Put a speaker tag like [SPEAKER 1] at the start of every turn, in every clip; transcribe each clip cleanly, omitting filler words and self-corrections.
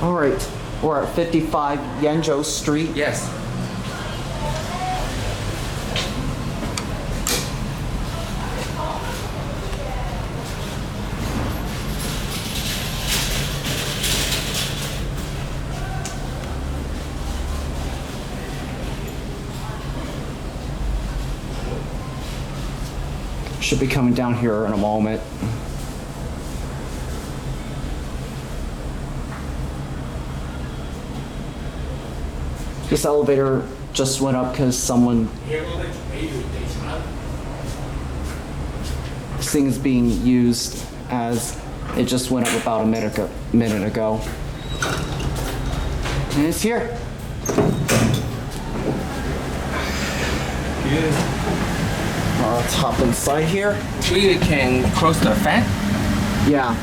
[SPEAKER 1] All right, we're at 55 Yanzhou Street.
[SPEAKER 2] Yes.
[SPEAKER 1] Should be coming down here in a moment. This elevator just went up because someone. This thing is being used as it just went up about a minute ago. And it's here. Let's hop inside here.
[SPEAKER 2] We can close the fan.
[SPEAKER 1] Yeah.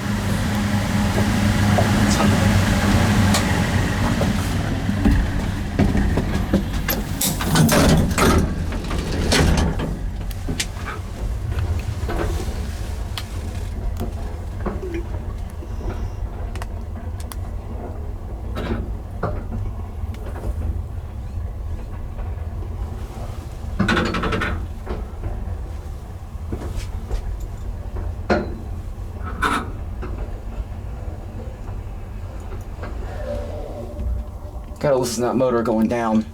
[SPEAKER 1] Gotta listen to that motor going down.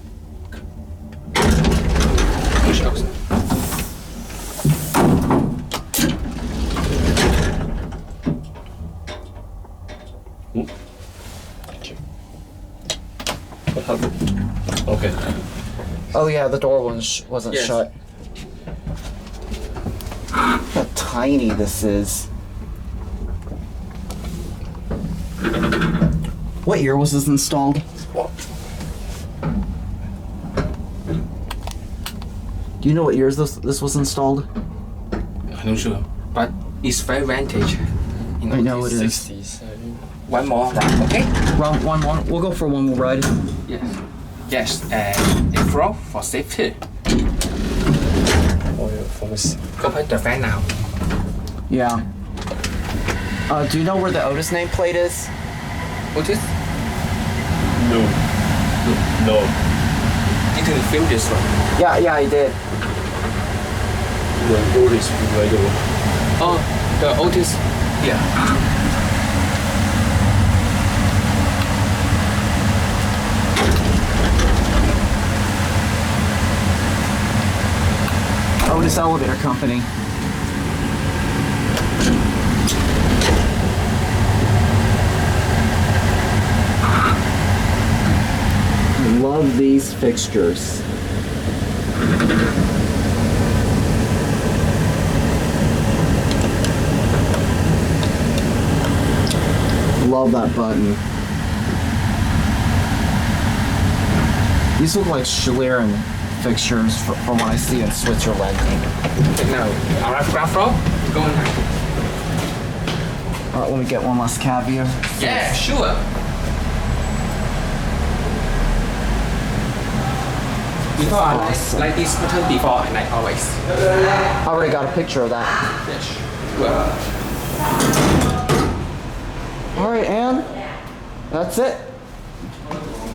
[SPEAKER 2] Okay.
[SPEAKER 1] Oh yeah, the door wasn't shut. How tiny this is. What year was this installed? Do you know what years this was installed?
[SPEAKER 2] I'm not sure, but it's very vintage.
[SPEAKER 1] I know it is.
[SPEAKER 2] 60s. One more ride, okay?
[SPEAKER 1] One more. We'll go for one more ride.
[SPEAKER 2] Yes. Yes, and in front for safety. Open the fan now.
[SPEAKER 1] Yeah. Do you know where the Otis nameplate is?
[SPEAKER 2] Otis?
[SPEAKER 3] No.
[SPEAKER 2] You can feel this one.
[SPEAKER 1] Yeah, I did.
[SPEAKER 3] The Otis right over.
[SPEAKER 2] Oh, the Otis. Yeah.
[SPEAKER 1] Otis Elevator Company. Love these fixtures. Love that button. These look like Schlieren fixtures from what I see in Switzerland.
[SPEAKER 2] Now, arrive ground floor. Go on.
[SPEAKER 1] All right, let me get one last cab here.
[SPEAKER 2] Yeah, sure. Before I like this button before and like always.
[SPEAKER 1] I already got a picture of that.
[SPEAKER 2] Yes. Well.
[SPEAKER 1] All right, Anne, that's it.